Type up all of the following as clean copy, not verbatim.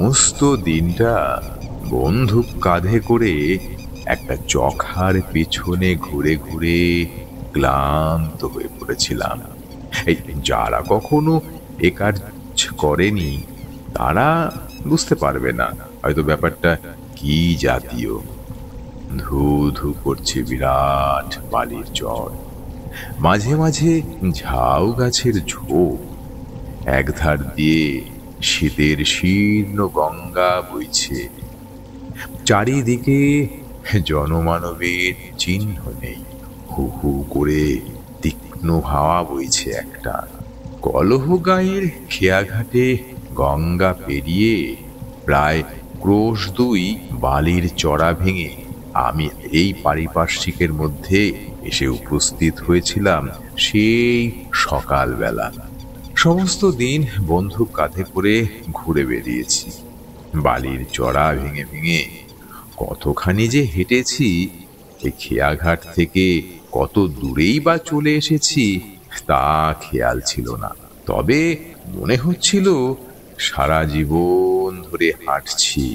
সমস্ত দিনটা বন্দুক কাঁধে করে একটা চখার পেছনে ঘুরে ঘুরে ক্লান্ত হয়ে পড়েছিলাম। এই যারা কখনো এ কাজ করেনি তারা বুঝতে পারবে না হয়তো ব্যাপারটা কি জাতীয়। ধু ধু করছে বিরাট বালির চর, মাঝে মাঝে ঝাউ গাছের ঝোপ, একধার দিয়ে শীতের শীর্ণ গঙ্গা বইছে। চারিদিকে জনমানবের চিহ্ন নেই, হু হু করে তীক্ষ্ণ হাওয়া বইছে একটা। কলহ গাঁয়ের খেয়াঘাটে গঙ্গা পেরিয়ে প্রায় ক্রোশ দুই বালির চড়া ভেঙে আমি এই পারিপার্শ্বিকের মধ্যে এসে উপস্থিত হয়েছিলাম সেই সকালবেলা। সমস্ত দিন বন্দুক কাঁধে করে ঘুরে বেরিয়েছি। বালির চড়া ভেঙে ভেঙে কতখানি যে হেঁটেছি, এই খেয়াঘাট থেকে কত দূরেই বা চলে এসেছি তা খেয়াল ছিল না। তবে মনে হচ্ছিল সারা জীবন ধরে হাঁটছি,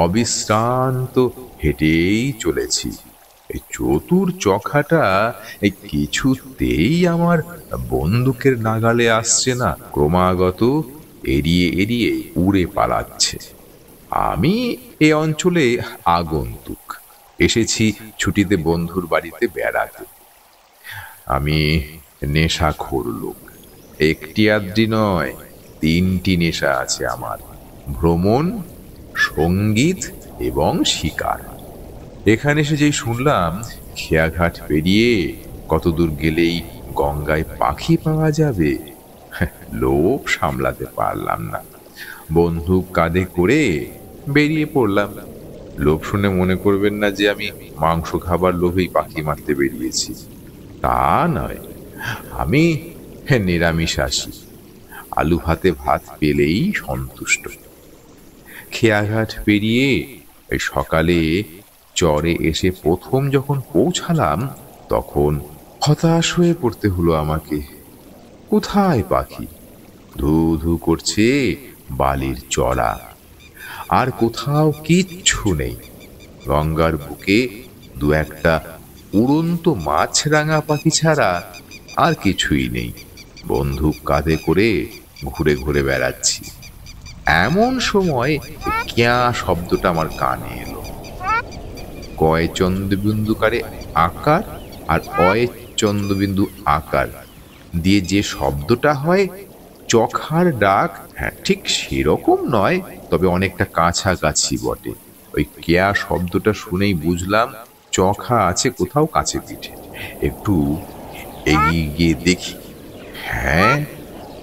অবিশ্রান্ত হেঁটেই চলেছি। এই চতুর চখাটা এই কিছুতেই আমার বন্দুকের নাগালে আসছে না, ক্রমাগত এড়িয়ে এড়িয়ে উড়ে পালাচ্ছে। আমি এ অঞ্চলে আগন্তুক, এসেছি ছুটিতে বন্ধুর বাড়িতে বেড়াতে। আমি নেশাখোর লোক, একটি আধটি নয়, 3টি নেশা আছে আমার: ভ্রমণ, সঙ্গীত এবং শিকার। এখানে এসে যেই শুনলাম খেয়াঘাট পেরিয়ে কত দূর গেলেই গঙ্গায় পাখি পাওয়া যাবে, লোভ সামলাতে পারলাম না, বন্দুক কাঁধে করে বেরিয়ে পড়লাম। লোভ শুনে মনে করবেন না যে আমি মাংস খাবার লোভেই পাখি মারতে বেরিয়েছি, তা নয়। আমি নিরামিষাশী, আলু ভাতে ভাত পেলেই সন্তুষ্ট। খেয়াঘাট পেরিয়ে সকালে চরে এসে প্রথম যখন পৌঁছালাম তখন হতাশ হয়ে পড়তে হলো আমাকে। কোথায় পাখি? ধু ধু করছে বালির চড়া, আর কোথাও কিচ্ছু নেই। গঙ্গার বুকে দু একটা উড়ন্ত মাছরাঙা পাখি ছাড়া আর কিছুই নেই। বন্দুক কাঁধে করে ঘুরে ঘুরে বেড়াচ্ছি। এমন সময় ক্যা শব্দটা আমার কানে এলো। কয় চন্দ্রবিন্দুকারে আকার আর অয় চন্দ্রবিন্দু আকার দিয়ে যে শব্দটা হয় চখার ডাক, হ্যাঁ ঠিক সেরকম নয়, তবে অনেকটা কাছাকাছি বটে। ওই কেয়া শব্দটা শুনেই বুঝলাম চখা আছে কোথাও কাছে পিঠে। একটু এগিয়ে গিয়ে দেখি, হ্যাঁ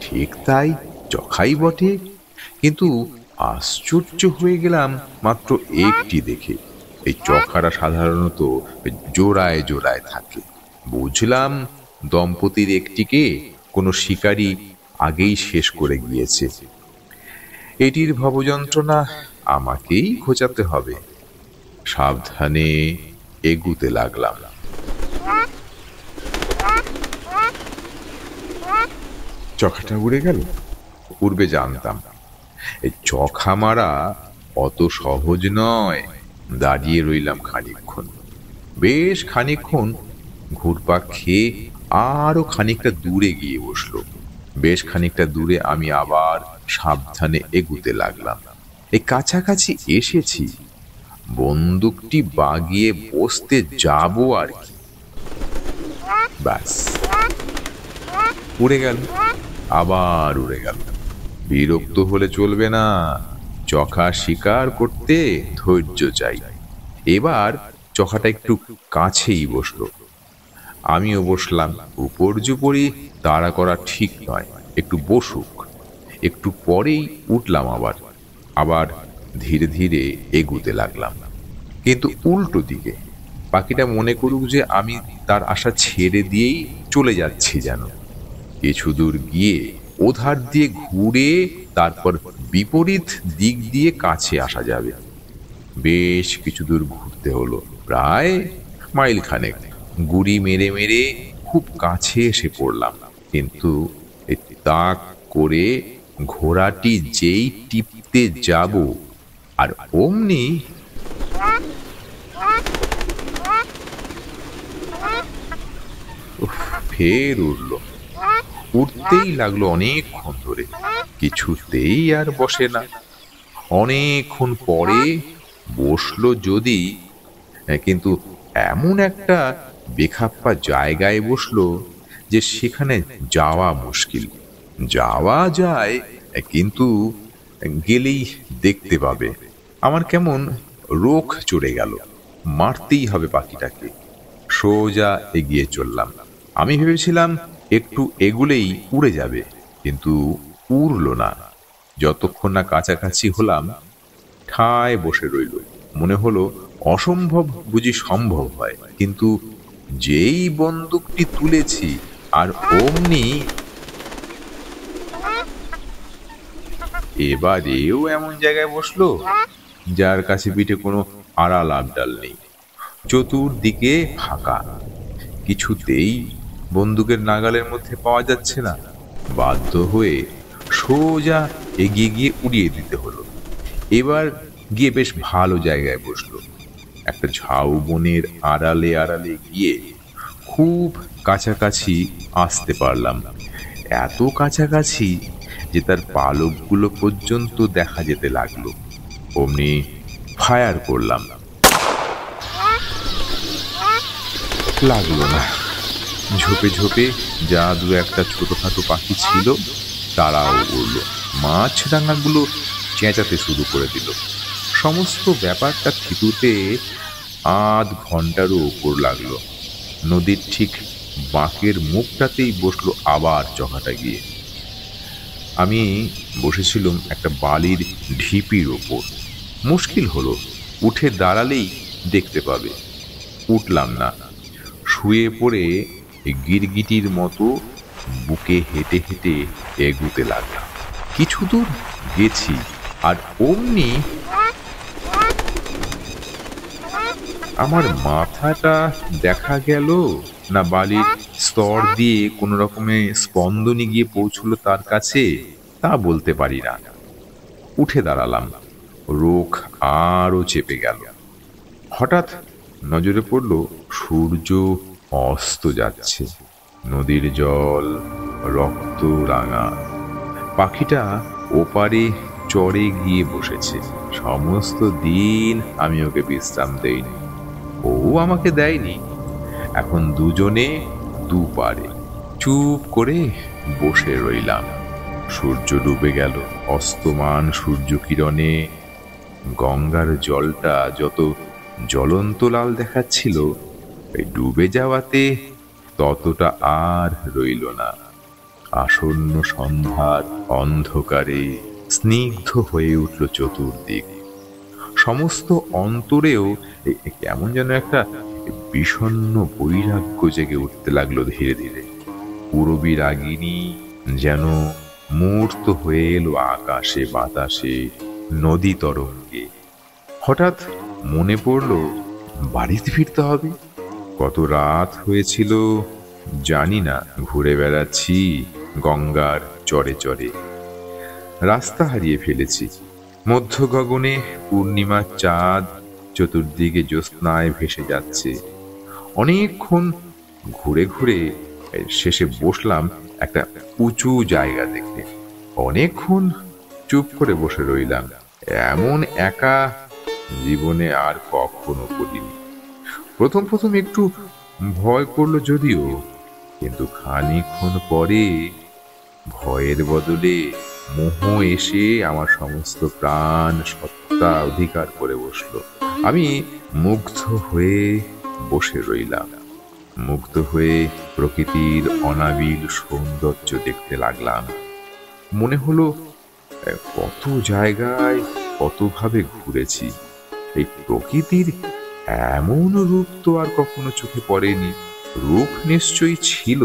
ঠিক তাই, চখাই বটে। কিন্তু আশ্চর্য হয়ে গেলাম মাত্র একটি দেখে। এই চখারা সাধারণত জোড়ায় জোড়ায় থাকে। বুঝলাম দম্পতির একটিকে কোনো শিকারী আগেই শেষ করে গিয়েছে। এটির ভবযন্ত্রণা আমাকেই ঘোচাতে হবে। সাবধানে এগুতে লাগলাম। চখাটা উড়ে গেল? পূর্বে জানতাম এই চখা মারা অত সহজ নয়। দাঁড়িয়ে রইলাম খানিকক্ষণ, বেশ খানিকক্ষণ ঘুরপাক খেয়ে আরো খানিকটা দূরে গিয়ে বসলো। বেশ খানিকটা দূরে আমি আবার সাবধানে এগুতে লাগলাম। এই কাছাকাছি এসেছি, বন্দুকটি বাগিয়ে বসতে যাব আর কি, ব্যাস উড়ে গেল, আবার উড়ে গেল। বিরক্ত হলে চলবে না, চখা শিকার করতে ধৈর্য চাই। এবার চখাটা একটু কাছেই বসলো, আমিও বসলাম। উপর্যুপরি তাড়া করা ঠিক নয়, একটু বসুক। একটু পরেই উঠলাম আবার আবার ধীরে ধীরে এগুতে লাগলাম, কিন্তু উল্টো দিকে। পাখিটা মনে করুক যে আমি তার আশা ছেড়ে দিয়েই চলে যাচ্ছি যেন। কিছু দূর গিয়ে ওধার দিয়ে ঘুরে তারপর বিপরীত দিক দিয়ে কাছে আসা যাবে। বেশ কিছু দূর ঘুরতে হলো, প্রায় মাইল খানেক। গুড়ি মেরে মেরে খুব কাছে এসে পড়লাম, কিন্তু তাক করে ঘোড়াটি যেই টিপতে যাব আর অমনি ফের উঠল। উঠতেই লাগলো অনেকক্ষণ ধরে, কিছুতেই আর বসে না। অনেকক্ষণ পরে বসলো যদি, কিন্তু এমন একটা বেখাপ্পা জায়গায় বসলো যে সেখানে যাওয়া মুশকিল। যাওয়া যায় কিন্তু গেলেই দেখতে পাবে। আমার কেমন রোখ চড়ে গেল, মারতেই হবে পাখিটাকে। সোজা এগিয়ে চললাম। আমি ভেবেছিলাম একটু এগুলেই উড়ে যাবে, কিন্তু উড়লো না। যতক্ষণ না কাছাকাছি হলাম ঠায় বসে রইল। মনে হলো অসম্ভব বুঝি সম্ভব হয়, কিন্তু যেই বন্দুকটি তুলেছি আর অমনি এবারেও এমন জায়গায় বসলো যার কাছে পিঠে কোনো আড়াল আবডাল নেই। চতুর্দিকে ফাঁকা, কিছুতেই বন্দুকের নাগালের মধ্যে পাওয়া যাচ্ছে না। বাধ্য হয়ে সোজা এগিয়ে গিয়ে উড়িয়ে দিতে হলো। এবার গিয়ে বেশ ভালো জায়গায় বসলো। একটা ঝাউবনের আড়ালে আড়ালে গিয়ে খুব কাছাকাছি আসতে পারলাম। এত কাছাকাছি যে তার পালকগুলো পর্যন্ত দেখা যেতে লাগলো। অমনি ফায়ার করলাম, লাগলো না। ঝোপে ঝোপে যা দু একটা ছোটখাটো পাখি ছিল তারাও উড়লো। মাছরাঙাগুলো চেঁচাতে শুরু করে দিল। সমস্ত ব্যাপারটা থিতুতে আধ ঘন্টারও ওপর লাগলো। নদীর ঠিক বাঁকের মুখটাতেই বসলো আবার চকাটা গিয়ে। আমি বসেছিলাম একটা বালির ঢিপির ওপর। মুশকিল হলো, উঠে দাঁড়ালেই দেখতে পাবে। উঠলাম না, শুয়ে পড়ে গিরগিটির মতো বুকে হেঁটে হেঁটে এগুতে লাগলাম। কিছু দূর গেছি আর অমনি আমার মাথাটা দেখা গেল না বালির স্তর দিয়ে কোনো রকমে স্পন্দনে গিয়ে পৌঁছলো তার কাছে, তা বলতে পারি না। উঠে দাঁড়ালাম, রোখ আরো চেপে গেল। হঠাৎ নজরে পড়ল সূর্য অস্ত যাচ্ছে। নদীর জল রক্ত রাঙা। পাখিটা ওপারে চড়ে গিয়ে বসেছে। সমস্ত দিন আমি ওকে বিশ্রাম দেইনি, ও আমাকে দেয়নি। এখন দুজনে দুপারে চুপ করে বসে রইলাম। সূর্য ডুবে গেল। অস্তমান সূর্য কিরণে গঙ্গার জলটা যত জ্বলন্ত লাল দেখাচ্ছিল, ডুবে যাওয়াতে ততটা আর রইল না। আসন্ন সন্ধ্যার অন্ধকারে স্নিগ্ধ হয়ে উঠল চতুর্দিক। সমস্ত অন্তরেও কেমন যেন একটা বিষণ্ণ বৈরাগ্য জেগে উঠতে লাগলো ধীরে ধীরে। পূরবী রাগিনী যেন মূর্ত হয়ে এলো আকাশে বাতাসে নদী তরঙ্গে। হঠাৎ মনে পড়ল বাড়িতে ফিরতে হবে। কত রাত হয়েছিল জানি না, ঘুরে বেড়াচ্ছি গঙ্গার চরে চরে। রাস্তা হারিয়ে ফেলেছি। মধ্য গগনে পূর্ণিমার চাঁদ চতুর্দিকে জ্যোৎস্নায় ভেসে যাচ্ছে। অনেকক্ষণ ঘুরে ঘুরে শেষে বসলাম একটা উঁচু জায়গা দেখে। অনেকক্ষণ চুপ করে বসে রইলাম। এমন একা জীবনে আর কখনো করিনি। প্রথম প্রথম একটু ভয় করলো যদিও, কিন্তু খানিকক্ষণ পরে ভয়ের বদলে মোহ এসে আমার সমস্ত প্রাণ সত্তা অধিকার করে বসলো। আমি মুগ্ধ হয়ে বসে রইলাম। মুগ্ধ হয়ে প্রকৃতির অনাবিল সৌন্দর্য দেখতে লাগলাম। মনে হলো কত জায়গায় কতভাবে ঘুরেছি, এই প্রকৃতির এমন রূপ তো আর কখনো চোখে পড়েনি। রূপ নিশ্চয়ই ছিল,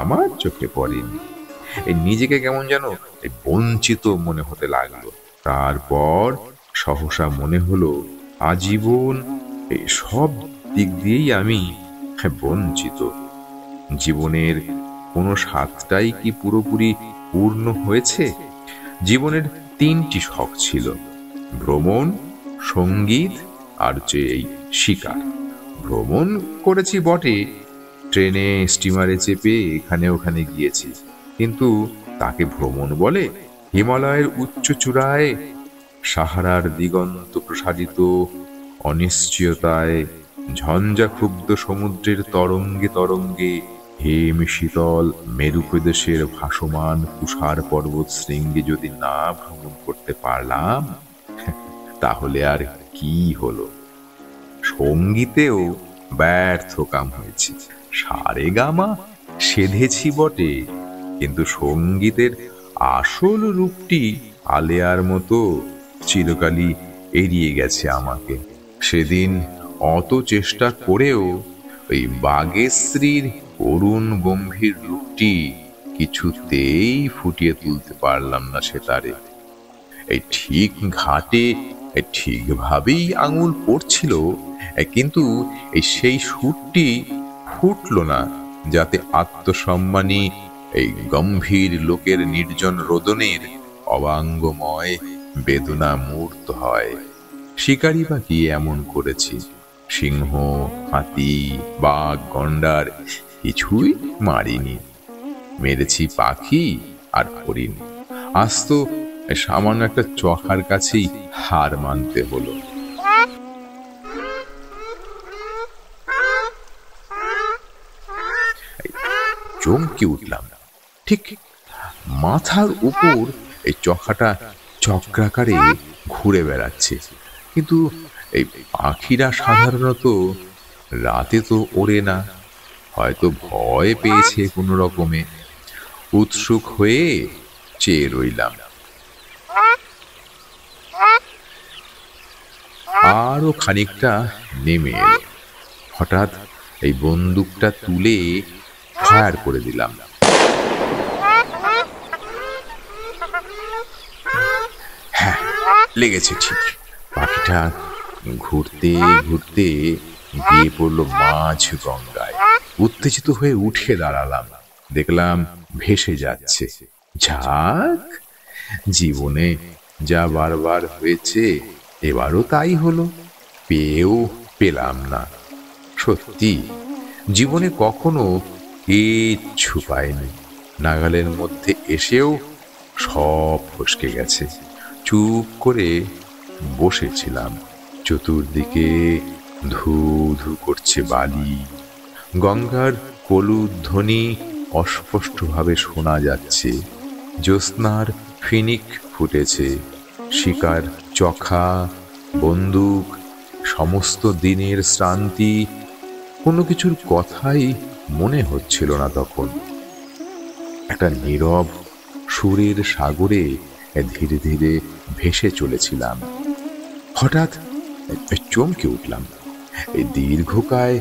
আমার চোখে পড়েনি। নিজেকে কেমন যেন বঞ্চিত মনে হতে লাগলো। তারপর সহসা মনে হলো আজীবন এই সব দিক দিয়েই আমি বঞ্চিত। জীবনের কোনো স্বাদটাই কি পুরোপুরি পূর্ণ হয়েছে। জীবনের 3টি শখ ছিল, ভ্রমণ, সঙ্গীত আর এই শিকার। ভ্রমণ করেছি বটে, ট্রেনে স্টিমারে চেপে এখানে ওখানে গিয়েছি, কিন্তু তাকে ভ্রমণ বলে? হিমালয়ের উচ্চ চূড়ায়, সাহারার দিগন্ত প্রসারিত অনিশ্চয়তায়, ঝঞ্ঝাক্ষুব্ধ সমুদ্রের তরঙ্গে তরঙ্গে, হেম শীতল মেরু প্রদেশের ভাসমান তুষার পর্বত শৃঙ্গে যদি না ভ্রমণ করতে পারলাম, তাহলে আর কি হলো? সঙ্গীতেও ব্যর্থ কাম হয়েছে। সারেগামা সেধেছি বটে, কিন্তু সঙ্গীতের আসল রূপটি আলেয়ার মতো চিরকালই এড়িয়ে গেছে আমাকে। সেদিন অত চেষ্টা করেও ওই বাগেশ্রীর করুণ গম্ভীর রূপটি কিছুতেই ফুটিয়ে তুলতে পারলাম না সেতারে। এই ঠিক ঘাটে ঠিকভাবেই আঙুল পড়ছিল, কিন্তু সেই সুরটি ফুটল না, যাতে আত্মসম্মানী এই গম্ভীর লোকের নির্জন রোদনের অবাঙ্গময় বেদনা মূর্ত হয়। শিকারি বা কি এমন করেছি? সিংহ, হাতি, বাঘ, গন্ডার কিছুই মারিনি। মেরেছি পাখি আর হরিণ। আজ তো সামান্য একটা চখার কাছেই হার মানতে হলো। চমকে উঠলাম। ঠিক মাথার উপর এই চখাটা চক্রাকারে ঘুরে বেড়াচ্ছে, কিন্তু এই পাখিরা সাধারণত রাতে তো ওড়ে না, হয়তো ভয় পেয়েছে কোনো রকমে। উৎসুক হয়ে চেয়ে রইলাম। আরো খানিকটা নেমে এলো। হঠাৎ এই বন্দুকটা তুলে ফায়ার করে দিলাম। হ্যাঁ, লেগেছে ঠিক। পাখিটা ঘুরতে ঘুরতে গিয়ে পড়লো মাঝ গঙ্গায়। উত্তেজিত হয়ে উঠে দাঁড়ালাম, দেখলাম ভেসে যাচ্ছে। যাক, জীবনে যা বারবার হয়েছে এবারও তাই হলো, পেয়েও পেলাম না। সত্যি জীবনে কখনো কিচ্ছু পাইনি, নাগালের মধ্যে এসেও সব ফসকে গেছে। চুপ করে বসেছিলাম। চতুর্দিকে ধু ধু করছে বালি, গঙ্গার কলুধ্বনি অস্পষ্টভাবে শোনা যাচ্ছে। জ্যোৎস্নার ফিনিক ফুটেছে। শিকার, চখা, বন্দুক, সমস্ত দিনের শ্রান্তি, কোনো কিছুর কথাই মনে হচ্ছিল না তখন। একটা নীরব সুরের সাগরে ধীরে ধীরে ভেসে চলেছিলাম। হঠাৎ চমকে উঠলাম। এই দীর্ঘকায়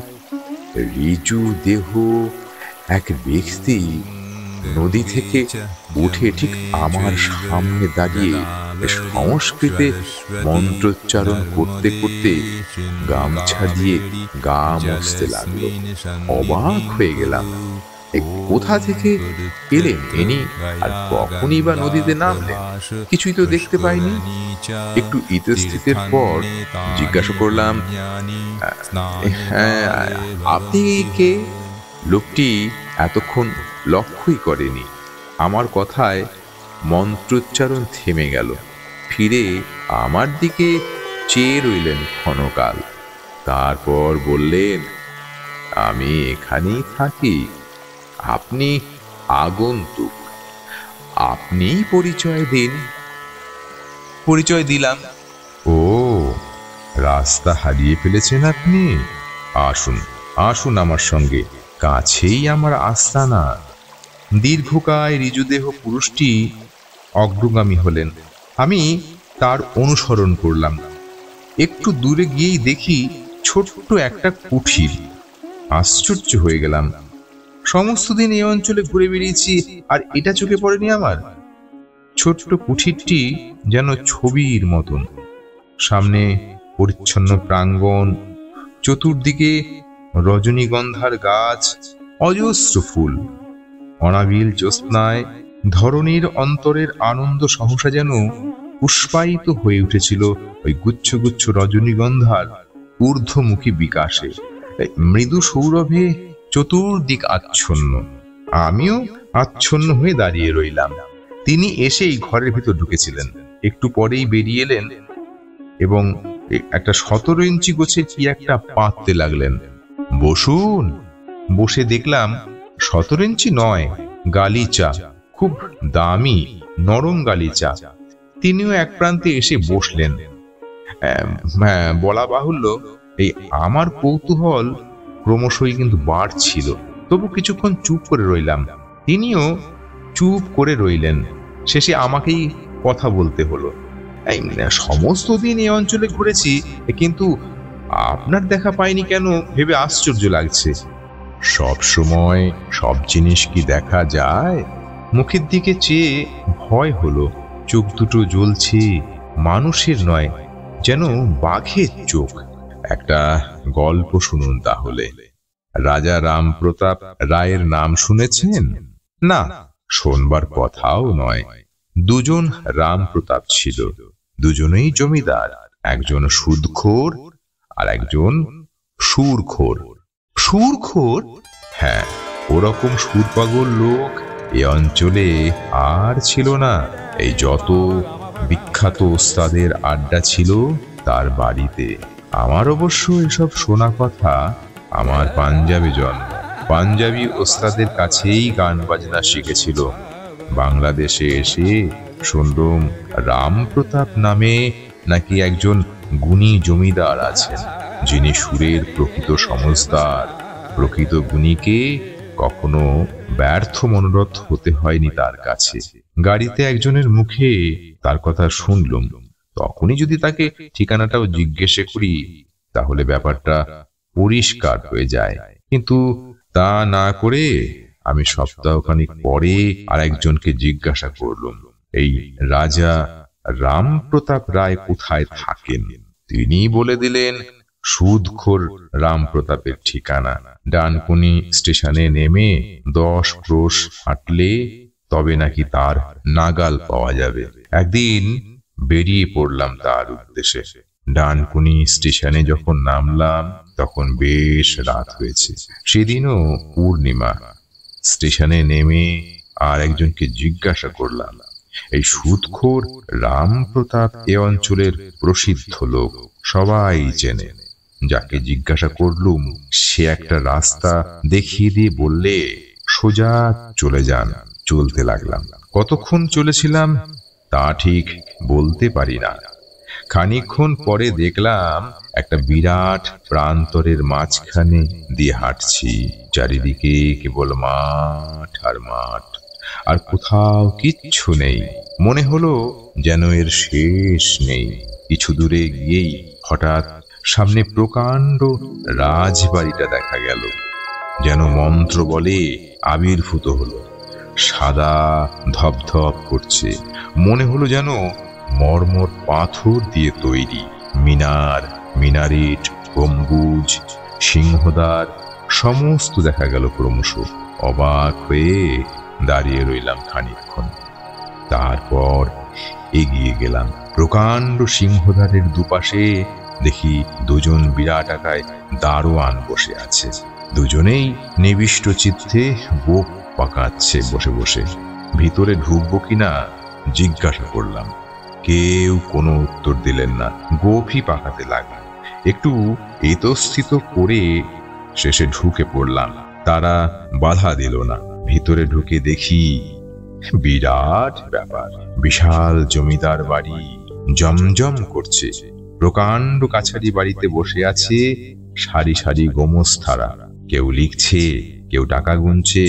ঋজু দেহ এক ব্যক্তি নদী থেকে উঠে ঠিক আমার সামনে দাঁড়িয়ে সংস্কৃতে মন্ত্রোচ্চারণ করতে করতে গামছা দিয়ে গা মুছতে লাগলো। অবাক হয়ে গেলাম, কোথা থেকে এলেন ইনি, আর কখনই বা নদীতে নামলেন? কিছুই তো দেখতে পাইনি। একটু ইতস্ততের পর জিজ্ঞাসা করলাম, হ্যাঁ, আপনি কে? লোকটি এতক্ষণ লক্ষ্যই করেনি। আমার কথায় মন্ত্রোচ্চারণ থেমে গেল। ফিরে আমার দিকে চেয়ে রইলেন ক্ষণকাল। তারপর বললেন, আমি এখানেই থাকি, আপনি আগন্তুক, আপনিই পরিচয় দিন। পরিচয় দিলাম। ও, রাস্তা হারিয়ে ফেলেছেন আপনি? আসুন আসুন আমার সঙ্গে, কাছেই আমার আস্তানা। দীর্ঘকায় ঋজুদেহ পুরুষটি অগ্রগামী হলেন। আমি তার অনুসরণ করলাম। একটু দূরে গিয়েই দেখি ছোট্ট একটা কুঠির। আশ্চর্য হয়ে গেলাম। সমস্ত দিন এই অঞ্চলে ঘুরে বেরিয়েছি, আর এটা চোখে পড়েনি আমার। ছোট্ট কুঠিরটি যেন ছবির মতন। সামনে পরিচ্ছন্ন প্রাঙ্গণ, চতুর্দিকে রজনীগন্ধার গাছ, অজস্র ফুল। অনাবিল জ্যোৎস্নায় ধরণীর অন্তরের আনন্দ সহসা যেন পুষ্পায়িত হয়ে উঠেছিল ওই গুচ্ছ গুচ্ছ রজনীগন্ধার ঊর্ধ্বমুখী বিকাশে। মৃদু সৌরভে চতুর্দিক আচ্ছন্ন। আমিও আচ্ছন্ন হয়ে দাঁড়িয়ে রইলাম। তিনি এসেই ঘরের ভিতর ঢুকেছিলেন। একটু পরেই বেরিয়ে এলেন এবং একটা 17 ইঞ্চি গোছের কি একটা পাততে লাগলেন। বসুন। বসে দেখলাম 17 ইঞ্চি নয়, গালিচা, খুব দামি নরম গালিচা। তিনিও এক প্রান্তে এসে বসলেন। বলা বাহুল্য, এই আমার কৌতূহল ক্রমশই কিন্তু বাড়ছিল। তবু কিছুক্ষণ চুপ করে রইলাম। তিনিও চুপ করে রইলেন। শেষে আমাকেই কথা বলতে হলো। সমস্ত দিন এই অঞ্চলে ঘুরেছি, কিন্তু আপনার দেখা পাইনি কেন ভেবে আশ্চর্য লাগছে। সব সময় সব জিনিস কি দেখা যায়? মুখের দিকে চেয়ে ভয় হলো। চোখ দুটো জ্বলছে, মানুষের নয়, যেন বাঘের চোখ। একটা গল্প শুনুন তাহলে। রাজা রামপ্রতাপ রায়ের নাম শুনেছেন? না, শোনবার কথাও নয়। দুজন রামপ্রতাপ ছিল, দুজনেই জমিদার। একজন সুদখোর আর একজন সুরখোর। সুরখোর? হ্যাঁ, ওরকম সুরপাগল লোক এ অঞ্চলে আর ছিল না। এই যত বিখ্যাত ওস্তাদের আড্ডা ছিল তার বাড়িতে। আমার অবশ্য এসব শোনা কথা। আমার পাঞ্জাবে জন্ম। পাঞ্জাবি ওস্তাদের কাছেই গান বাজনা শিখেছিল। বাংলাদেশে এসে শুনলুম রামপ্রতাপ নামে নাকি একজন গুণী জমিদার আছেন, যিনি সুরের প্রকৃত সমজদার। প্রকৃত গুণীকে কখনো ব্যর্থ মনোরথ হতে হয়নি তার কাছে। গাড়িতে একজনের মুখে তার কথা শুনলুম। তখনই যদি তাকে ঠিকানাটাও জিজ্ঞেস করি তাহলে ব্যাপারটা পরিষ্কার হয়ে যায়। কিন্তু তা না করে আমি সপ্তাহখানিক পরে আর একজনকে জিজ্ঞাসা করলুম, এই রাজা রামপ্রতাপ রায় কোথায় থাকেন? তিনি বলে দিলেন সুদখোর রামপ্রতাপের ঠিকানা। ডানকুনি স্টেশনে নেমে 10 ক্রোশ হাঁটলে তবে নাকি তার নাগাল পাওয়া যাবে। একদিন বেরিয়ে পড়লাম তার উদ্দেশ্যে। ডানকুনি স্টেশনে যখন নামলাম তখন বেশ রাত হয়েছে। সেদিনও পূর্ণিমা। স্টেশনে নেমে আর একজনকে জিজ্ঞাসা করলাম, এই সুদখোর রামপ্রতাপ এ অঞ্চলের প্রসিদ্ধ লোক, সবাই চেনে। যাকে জিজ্ঞাসা করলুম সে একটা রাস্তা দেখিয়ে দিয়ে বললে, সোজা চলে যান। চলতে লাগলাম। কতক্ষণ চলেছিলাম তা ঠিক বলতে পারি না। খানিকক্ষণ পরে দেখলাম একটা বিরাট প্রান্তরের মাঝখানে দিয়ে হাঁটছি। চারিদিকে কেবল মাঠ আর মাঠ, আর কোথাও কিচ্ছু নেই। মনে হলো যেন এর শেষ নেই। কিছু দূরে গিয়েই হঠাৎ সামনে প্রকাণ্ড রাজবাড়িটা দেখা গেল। যেন মন্ত্র বলে আবির্ভূত হলো। সাদা ধপধপ করছে। মনে হলো যেন মর্মর পাথর দিয়ে তৈরি। মিনার, মিনারেট, গম্বুজ, সিংহদ্বার সমস্ত দেখা গেল ক্রমশ। অবাক হয়ে দাঁড়িয়ে রইলাম খানিকক্ষণ। তারপর এগিয়ে গেলাম। প্রকাণ্ড সিংহদ্বারের দুপাশে দেখি দুজন বিরাট আকায় দারোয়ান বসে আছে। দুজনেই নিবিষ্ট চিত্তে গোঁফ পাকাচ্ছে বসে বসে। ভিতরে ঢুকবো কিনা জিজ্ঞাসা করলাম। কেউ কোনো উত্তর দিলেন না। গোঁফই পাকাতে লাগলো। একটু ইতস্তত করে শেষে ঢুকে পড়লাম। তারা বাধা দিল না। ভিতরে ঢুকে দেখি বিরাট ব্যাপার। বিশাল জমিদার বাড়ি জমজম করছে। প্রকাণ্ড কাছারি বাড়িতে বসে আছে সারি সারি গোমস্তারা। কেউ লিখছে, কেউ টাকা গুনছে,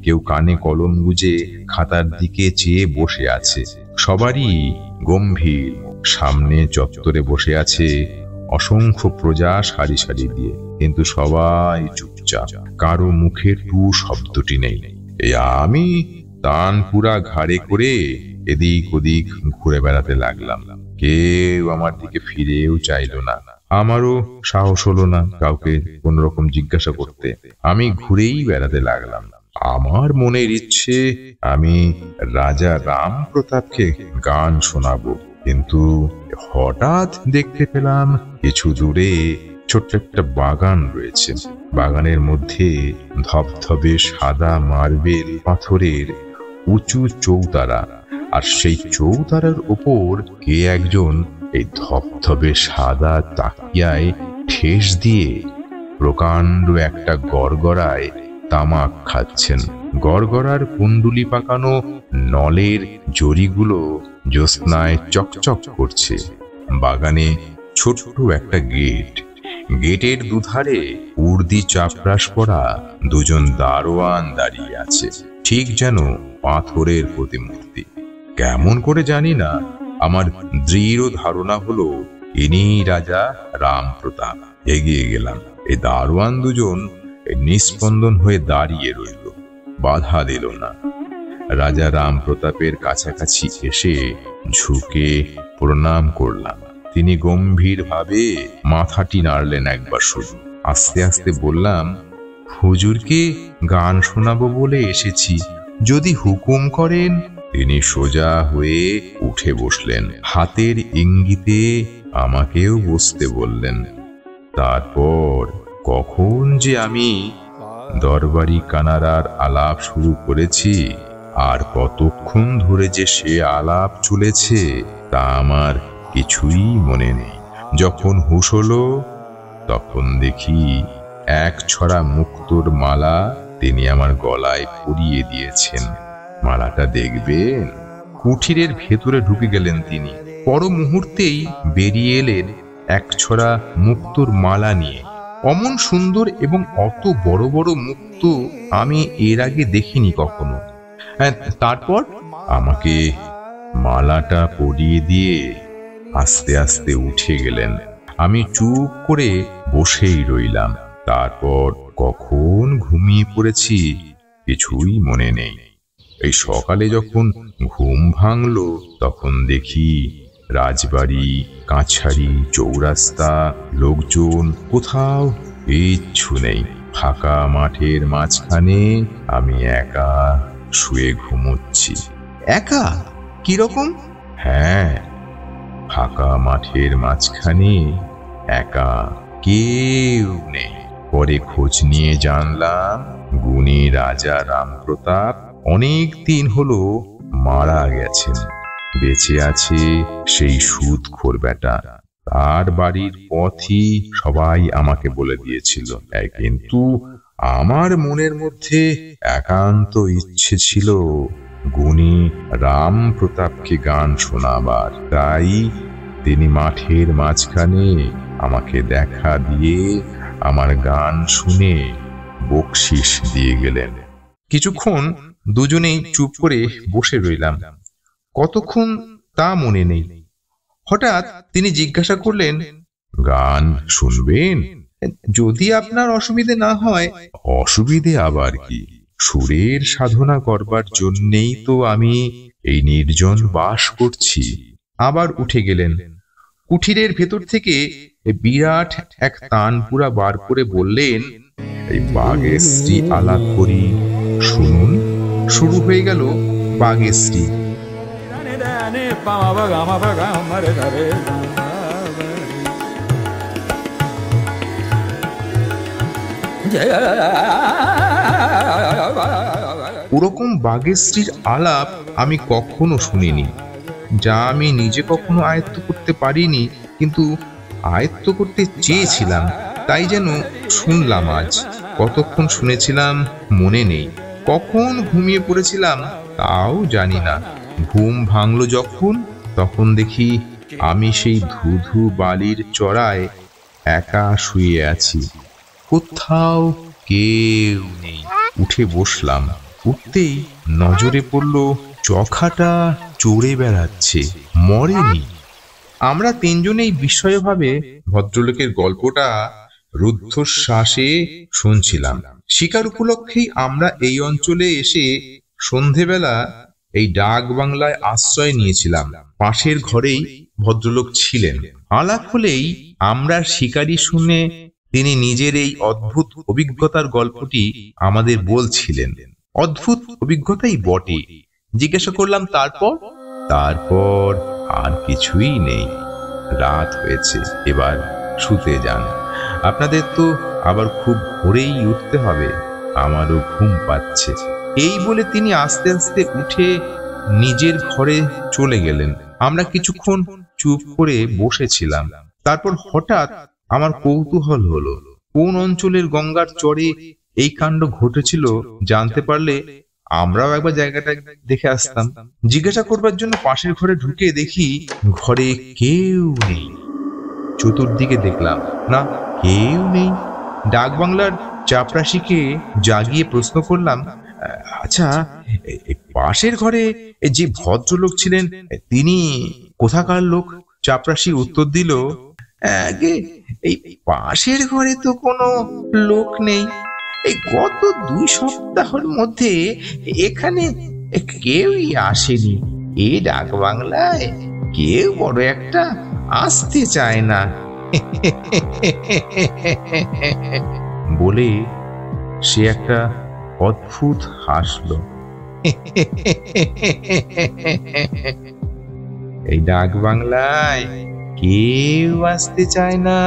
কেউ কানে কলম গুজে খাতার দিকে চেয়ে বসে আছে। সবারই গম্ভীর। সামনে চত্বরে বসে আছে অসংখ্য প্রজা সারি সারি দিয়ে, কিন্তু সবাই চুপচাপ। কারো মুখে টু শব্দটি নেই। এই আমি তানপুরা ঘাড়ে করে এদিক ওদিক ঘুরে বেড়াতে লাগলাম। কেউ আমার দিকে ফিরেও চাইল না। আমারও সাহস হলো না কাউকে কোন রকম জিজ্ঞাসা করতে। আমি ঘুরেই বেড়াতে লাগলাম। আমার মনের ইচ্ছে আমি রাজা রাম প্রতাপকে গান শোনাবো, কিন্তু হঠাৎ দেখতে পেলাম কিছু দূরে ছোট্ট একটা বাগান রয়েছে। বাগানের মধ্যে ধবধবে সাদা মার্বেল পাথরের উঁচু চৌতারা, আর সেই চৌতারার উপর কে একজন এই ধবধবে সাদা তাকিয়ায় ঠেস দিয়ে প্রকাণ্ড একটা গড়গড়ায় তামাক খাচ্ছেন। গড়গড়ার কুণ্ডুলি পাকানো নলের জড়িগুলো জ্যোৎস্নায় চকচক করছে। বাগানে ছোট্ট একটা গেট, গেটের দুধারে উর্দি চাপরাশ পরা দুজন দারোয়ান দাঁড়িয়ে আছে, ঠিক যেন পাথরের প্রতিমূর্তি। কেমন করে জানি না, আমার দৃঢ় ধারণা হলো ইনি রাজা রাম প্রতাপ। এগিয়ে গেলাম। এই দারোয়ান দুজন নিস্পন্দন হয়ে দাঁড়িয়ে রইল, বাধা দিল না। রাজা রাম প্রতাপের কাছাকাছি এসে ঝুঁকে প্রণাম করলাম। তিনি গম্ভীর ভাবে মাথাটি নাড়লেন একবার শুধু। আস্তে আস্তে বললাম, হুজুরকে গান শোনাবো বলে এসেছি, যদি হুকুম করেন। তিনি সোজা হয়ে উঠে বসলেন, হাতের ইঙ্গিতে আমাকেও বসতে বললেন। তারপর কখন যে আমি দরবারি কানারার আলাপ শুরু করেছি, আর কতক্ষণ ধরে যে সে আলাপ চলেছে তা আমার কিছুই মনে নেই। যখন হুঁশ হলো তখন দেখি এক ছড়া মুক্তোর মালা তিনি আমার গলায় পরিয়ে দিয়েছেন। মালাটা দেখবেন। কুঠিরের ভেতরে ঢুকে গেলেন তিনি। পর মুহূর্তেই বেরিয়ে এলেন এক ছড়া মুক্তোর মালা নিয়ে। অমন সুন্দর এবং অত বড় বড় মুক্ত আমি এর আগে দেখিনি কখনো। তারপর আমাকে মালাটা পরিয়ে দিয়ে আস্তে আস্তে উঠে গেলেন। আমি চুপ করে বসেই রইলাম। তারপর কখন ঘুমিয়ে পড়েছি কিছুই মনে নেই। এই সকালে যখন ঘুম ভাঙলো তখন দেখি রাজবাড়ি, কাছারি, চৌরাস্তা, লোকজন কোথাও কিচ্ছু নেই। ফাঁকা মাঠের মাঝখানে আমি একা শুয়ে ঘুমোচ্ছি। একা? কিরকম? হ্যাঁ, ফাঁকা মাঠের মাঝখানে একা, কেউ নেই। পরে খোঁজ নিয়ে জানলাম গুণী রাজা রামপ্রতাপ অনেক দিন হলো মারা গেছেন। বেঁচে আছে সেই সুদখোর বেটা। তার বাড়ির পথই সবাই আমাকে বলে দিয়েছিল, কিন্তু আমার মনের মধ্যে একান্ত ইচ্ছে ছিল গুণী রাম প্রতাপকে গান শোনাবার। তাই তিনি মাঠের মাঝখানে আমাকে দেখা দিয়ে আমার গান শুনে বকশিশ দিয়ে গেলেন। কিছুক্ষণ দুজনেই চুপ করে বসে রইলাম। কতক্ষণ তা মনে নেই। হঠাৎ তিনি জিজ্ঞাসা করলেন, গান শুনবেন? যদি আপনার অসুবিধে না হয়। অসুবিধে আবার কি? সুরের সাধনা করবার জন্যেই তো আমি এই নির্জন বাস করছি। আবার উঠে গেলেন। কুঠিরের ভেতর থেকে বিরাট এক তানপুরা বার করে বললেন, এই বাগেশ্রী আলাপ করি, শুনুন। শুরু হয়ে গেল বাগেশ্রী। ওরকম বাগেশ্রীর আলাপ আমি কখনো শুনিনি। যা আমি নিজে কখনো আয়ত্ত করতে পারিনি, কিন্তু আয়ত্ত করতে চেয়েছিলাম, তাই যেন শুনলাম আজ। কতক্ষণ শুনেছিলাম মনে নেই। কখন ঘুমিয়ে পড়েছিলাম তাও জানি না। ঘুম ভাঙলো যখন, তখন দেখি আমি সেই ধুধু বালির চড়ায় একা শুয়ে আছি। কোথাও কেউ নেই। উঠে বসলাম। উঠতেই নজরে পড়ল চখাটা চড়ে বেড়াচ্ছে, মরেনি। আমরা তিনজনেই বিস্ময়ভাবে ভদ্রলোকের গল্পটা রুদ্ধশ্বাসে শুনছিলাম। শিকার উপলক্ষেই আমরা এই অঞ্চলে এসে সন্ধেবেলা এই ডাক বাংলায় আশ্রয় নিয়েছিলাম। পাশের ঘরেই ভদ্রলোক ছিলেন। আলাপ হলেই আমরা শিকারি শুনে তিনি নিজের এই অদ্ভুত অভিজ্ঞতার গল্পটি আমাদের বলছিলেন। অদ্ভুত অভিজ্ঞতাই বটে। জিজ্ঞাসা করলাম, তারপর? তারপর আর কিছুই নেই। রাত হয়েছে, এবার শুতে যান। আপনাদের তো আবার খুব ভোরেই উঠতে হবে, আমারও ঘুম পাচ্ছে। এই বলে তিনি আস্তে আস্তে উঠে নিজের ঘরে চলে গেলেন। আমরা কিছুক্ষণ চুপ করে বসেছিলাম। তারপর হঠাৎ আমার কৌতূহল হলো, কোন অঞ্চলের গঙ্গার চরে এই কাণ্ড ঘটেছিল জানতে পারলে আমরাও একবার জায়গাটা দেখে আসতাম। জিজ্ঞাসা করবার জন্য পাশের ঘরে ঢুকে দেখি ঘরে কেউ নেই। চতুর্দিকে দেখলাম, না, কেউ নেই। ডাকবাংলার চাপরাশিকে জাগিয়ে প্রশ্ন করলাম, আচ্ছা, পাশের ঘরে যে ভদ্রলোক ছিলেন তিনি কোথাকার লোক? চাপরাশি উত্তর দিল, আগে এই পাশের ঘরে তো কোনো লোক নেই। এই গত 2 সপ্তাহের মধ্যে এখানে কেউই আসেনি। এই ডাকবাংলায় কেউ বড় একটা আসতে চায় না বলে সে একটা অদ্ভুত হাসলো। এই ডাকবাংলায় কেউ আসতে চায় না।